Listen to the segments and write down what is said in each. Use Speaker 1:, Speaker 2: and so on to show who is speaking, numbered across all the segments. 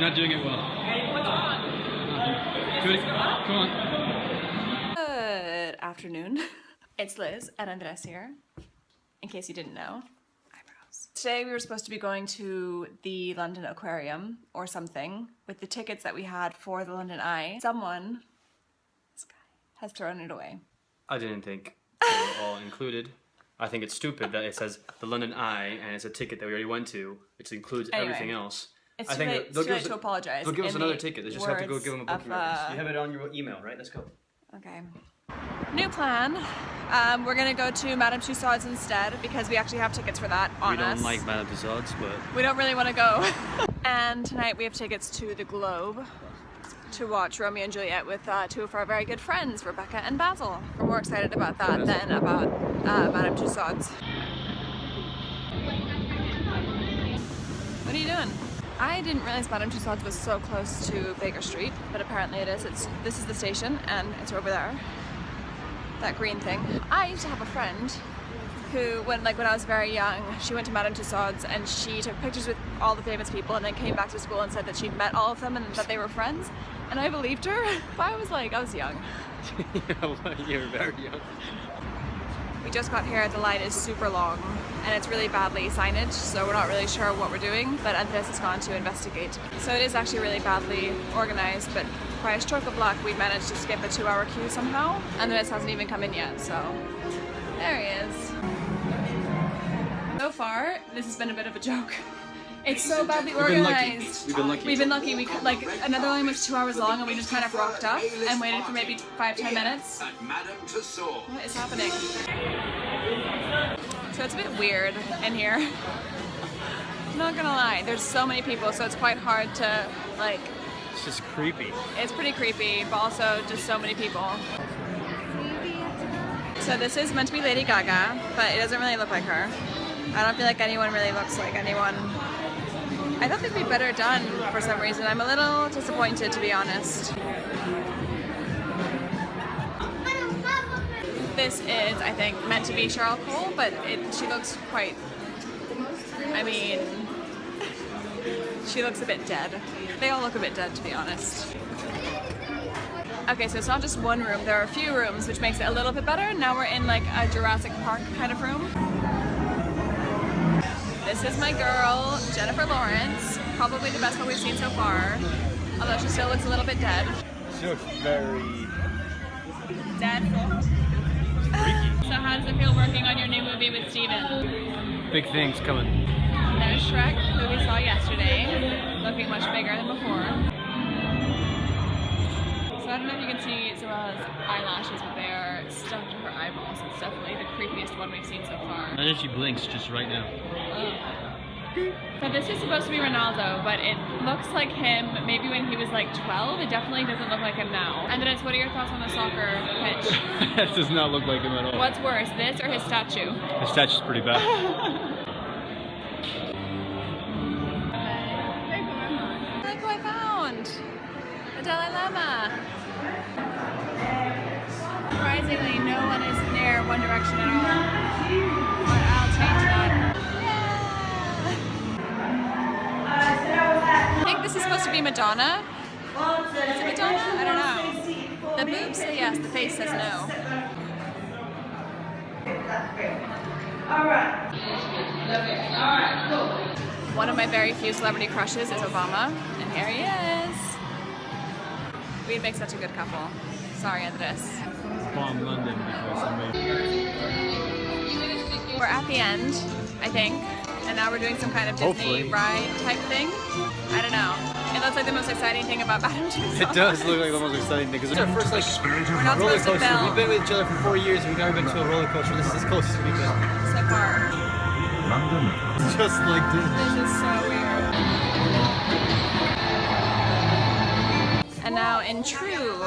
Speaker 1: You're not doing it well. Come on.
Speaker 2: Good afternoon. It's Liz and Andrés here, in case you didn't know. Eyebrows. Today we were supposed to be going to the London Aquarium or something with the tickets that we had for the London Eye. Someone, this guy, has thrown it away.
Speaker 1: I didn't think they were all included. I think it's stupid that it says the London Eye and it's a ticket that we already went to, which includes everything else.
Speaker 2: It's too late to apologize.
Speaker 1: They'll give us another ticket. They just have to go give them a booking reference. You have it on your email, right? Let's go.
Speaker 2: Okay. New plan. We're gonna go to Madame Tussauds instead because we actually have tickets for that on us.
Speaker 1: We don't like Madame Tussauds, but
Speaker 2: we don't really want to go. And tonight we have tickets to the Globe to watch Romeo and Juliet with two of our very good friends, Rebecca and Basil. We're more excited about that than about Madame Tussauds. What are you doing? I didn't realize Madame Tussauds was so close to Baker Street, but apparently it is. This is the station, and it's over there. That green thing. I used to have a friend who, when I was very young, she went to Madame Tussauds and she took pictures with all the famous people and then came back to school and said that she'd met all of them and that they were friends. And I believed her, but I was young.
Speaker 1: You were very young.
Speaker 2: We just got here, the line is super long and it's really badly signaged, so we're not really sure what we're doing, but Andrés has gone to investigate. So it is actually really badly organized, but by a stroke of luck we managed to skip a 2-hour queue somehow. Andrés hasn't even come in yet, so there he is. So far, this has been a bit of a joke. It's so badly organized.
Speaker 1: We've been lucky.
Speaker 2: We've been lucky. Another line was 2 hours long and we just kind of rocked up and waited for maybe 5-10 minutes.
Speaker 3: Madame Tussauds.
Speaker 2: What is happening? So it's a bit weird in here. I'm not gonna lie, there's so many people, so it's quite hard to
Speaker 1: It's just creepy.
Speaker 2: It's pretty creepy, but also just so many people. So this is meant to be Lady Gaga, but it doesn't really look like her. I don't feel like anyone really looks like anyone. I thought they'd be better done for some reason. I'm a little disappointed, to be honest. This is, I think, meant to be Cheryl Cole, but she looks quite, she looks a bit dead. They all look a bit dead, to be honest. Okay, so it's not just one room, there are a few rooms, which makes it a little bit better. Now we're in a Jurassic Park kind of room. This is my girl, Jennifer Lawrence, probably the best one we've seen so far, although she still looks a little bit dead.
Speaker 1: She looks very
Speaker 2: Dead? So how does it feel working on your new movie with Steven?
Speaker 1: big things coming.
Speaker 2: There's Shrek, who we saw yesterday, looking much bigger than before. So I don't know if you can see Zora's eyelashes, but they are stuck to her eyeballs. It's definitely the creepiest one we've seen so far.
Speaker 1: Imagine she blinks just right now.
Speaker 2: So this is supposed to be Ronaldo, but it looks like him maybe when he was 12. It definitely doesn't look like him now. And then what are your thoughts on the soccer pitch?
Speaker 1: That does not look like him at all.
Speaker 2: What's worse, this or his statue?
Speaker 1: His statue's pretty bad.
Speaker 2: Look who I found! The Dalai Lama! Surprisingly, no one is near One Direction at all. But I'll change that. I think this is supposed to be Madonna. Is it Madonna? I don't know. The boobs say yes, the face says no. One of my very few celebrity crushes is Obama, and here he is. We'd make such a good couple. Sorry, Andrés.
Speaker 1: Bomb London because I made.
Speaker 2: We're at the end, I think, and now we're doing some kind of Disney ride type thing. I don't know. It looks like the most exciting thing about Madame Tussauds.
Speaker 1: It does look like the most exciting thing because it's our first
Speaker 2: We're not
Speaker 1: roller
Speaker 2: supposed to
Speaker 1: coaster.
Speaker 2: film
Speaker 1: We've been with each other for 4 years and we've never been to a roller coaster. This is the closest we've been.
Speaker 2: so far.
Speaker 1: Just like this.
Speaker 2: This is so weird. And now, in true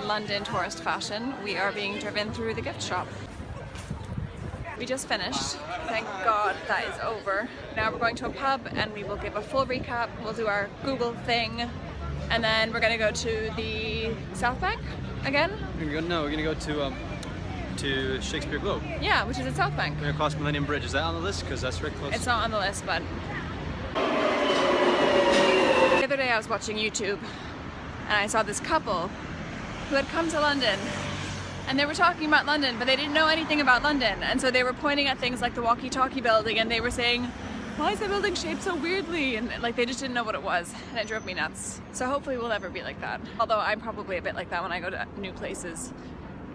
Speaker 2: London tourist fashion, we are being driven through the gift shop. We just finished. Thank God that is over. Now we're going to a pub and we will give a full recap. We'll do our Google thing. And then we're going to go to the Southbank again.
Speaker 1: We're gonna go to Shakespeare Globe.
Speaker 2: Yeah, which is at Southbank.
Speaker 1: We're gonna cross Millennium Bridge. Is that on the list? Because that's very close.
Speaker 2: It's not on the list, but... The other day I was watching YouTube and I saw this couple who had come to London and they were talking about London, but they didn't know anything about London, and so they were pointing at things like the walkie-talkie building and they were saying, why is the building shaped so weirdly? And like they just didn't know what it was, and it drove me nuts. So hopefully we'll never be like that. Although I'm probably a bit like that when I go to new places.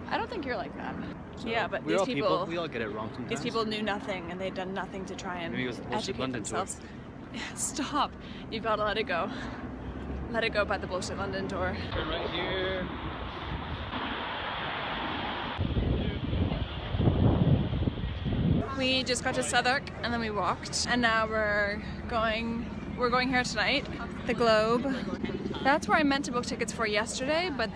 Speaker 2: I don't think you're like that. So yeah, but these people,
Speaker 1: we all get it wrong sometimes.
Speaker 2: These people knew nothing and they'd done nothing to try and educate
Speaker 1: London
Speaker 2: themselves. Stop. You've got to let it go. Let it go by the bullshit London tour.
Speaker 1: Turn right here.
Speaker 2: We just got to Southwark and then we walked, and now we're going here tonight. The Globe. That's where I meant to book tickets for yesterday, but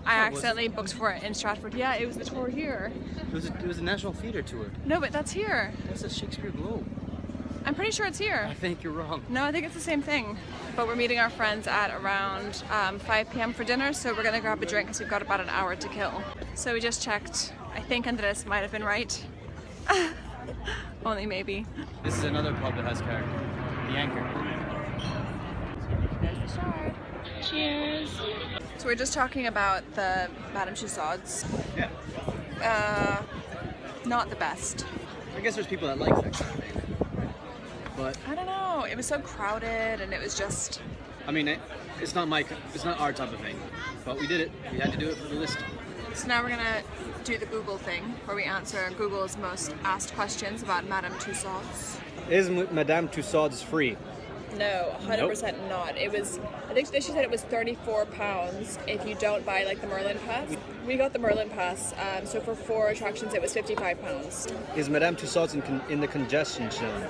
Speaker 2: I accidentally booked for it in Stratford. Yeah, it was the tour here.
Speaker 1: It was a National Theatre tour.
Speaker 2: No, but that's here.
Speaker 1: That's a Shakespeare Globe.
Speaker 2: I'm pretty sure it's here.
Speaker 1: I think you're wrong.
Speaker 2: No, I think it's the same thing. But we're meeting our friends at around 5 p.m. for dinner, so we're gonna grab a drink because we've got about an hour to kill. So we just checked. I think Andrés might have been right. Only maybe.
Speaker 1: This is another pub that has character. The Anchor.
Speaker 2: There's the shard. Cheers. So we're just talking about the Madame Tussauds.
Speaker 1: Yeah.
Speaker 2: Not the best.
Speaker 1: I guess there's people that like that kind of thing. But
Speaker 2: I don't know. It was so crowded, and it was just.
Speaker 1: I mean, it's not our type of thing. But we did it. We had to do it for the list.
Speaker 2: So now we're gonna do the Google thing, where we answer Google's most asked questions about Madame Tussauds.
Speaker 1: Is Madame Tussauds free?
Speaker 2: No, 100% not. It was, I think she said it was £34 if you don't buy like the Merlin Pass. We got the Merlin Pass, so for 4 attractions it was £55.
Speaker 1: Is Madame Tussauds in the congestion zone?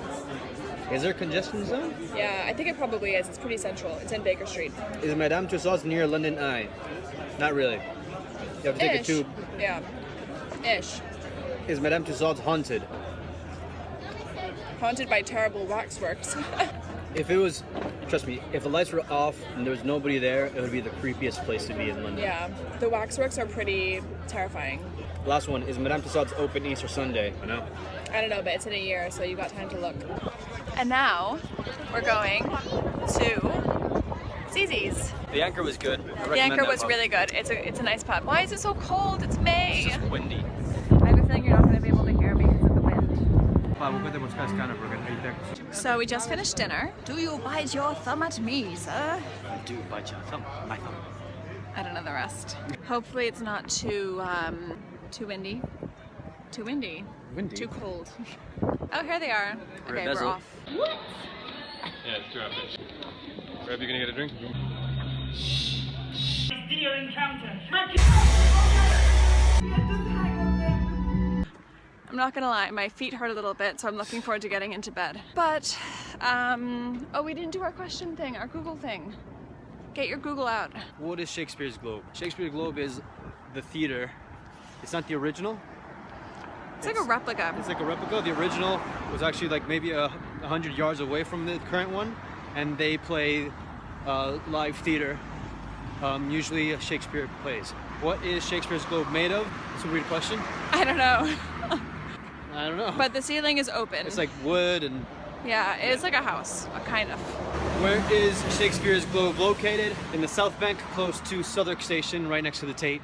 Speaker 1: Is there a congestion zone?
Speaker 2: Yeah, I think it probably is. It's pretty central. It's in Baker Street.
Speaker 1: Is Madame Tussauds near London Eye? Not really. You have to take a tube.
Speaker 2: Yeah. Ish.
Speaker 1: Is Madame Tussauds haunted?
Speaker 2: Haunted by terrible waxworks.
Speaker 1: If it was, trust me, if the lights were off and there was nobody there, it would be the creepiest place to be in London.
Speaker 2: Yeah, the waxworks are pretty terrifying.
Speaker 1: Last one, is Madame Tussauds open Easter Sunday? I know.
Speaker 2: I don't know, but it's in a year, so you got time to look. And now, we're going to Zizzi's.
Speaker 1: The Anchor was good.
Speaker 2: The Anchor was really good. It's a nice pub. Why is it so cold? It's May.
Speaker 1: It's just windy.
Speaker 2: I have a feeling you're not going to be able to hear me because of the wind. So we just finished dinner. Do you bite your thumb at me, sir?
Speaker 1: I do bite your thumb. My thumb.
Speaker 2: I don't know the rest. Hopefully it's not too windy. Too windy.
Speaker 1: Windy?
Speaker 2: Too cold. Oh, here they are. Okay, we're off.
Speaker 3: Yeah, it's 2 hours. Grab, you gonna get a drink?
Speaker 4: Video encounter.
Speaker 2: I'm not gonna lie, my feet hurt a little bit, so I'm looking forward to getting into bed. But, oh, we didn't do our question thing, our Google thing. Get your Google out.
Speaker 1: What is Shakespeare's Globe? Shakespeare's Globe is the theater. It's not the original.
Speaker 2: It's like a replica.
Speaker 1: It's like a replica. The original was actually like maybe 100 yards away from the current one, and they play live theater, usually Shakespeare plays. What is Shakespeare's Globe made of? It's a weird question.
Speaker 2: I don't know.
Speaker 1: I don't know.
Speaker 2: But the ceiling is open.
Speaker 1: It's like wood and...
Speaker 2: Yeah, it's like a house, kind of.
Speaker 1: Where is Shakespeare's Globe located? In the Southbank, close to Southwark Station, right next to the Tate.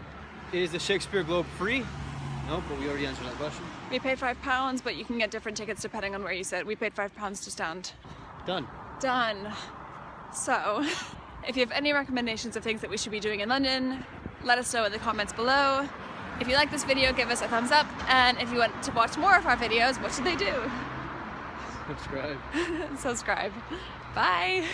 Speaker 1: Is the Shakespeare Globe free? No, but we already answered that question.
Speaker 2: We paid £5, but you can get different tickets depending on where you sit. We paid £5 to stand.
Speaker 1: Done.
Speaker 2: Done. So, if you have any recommendations of things that we should be doing in London, let us know in the comments below. If you like this video, give us a thumbs up, and if you want to watch more of our videos, what should they do?
Speaker 1: Subscribe.
Speaker 2: Subscribe. Bye.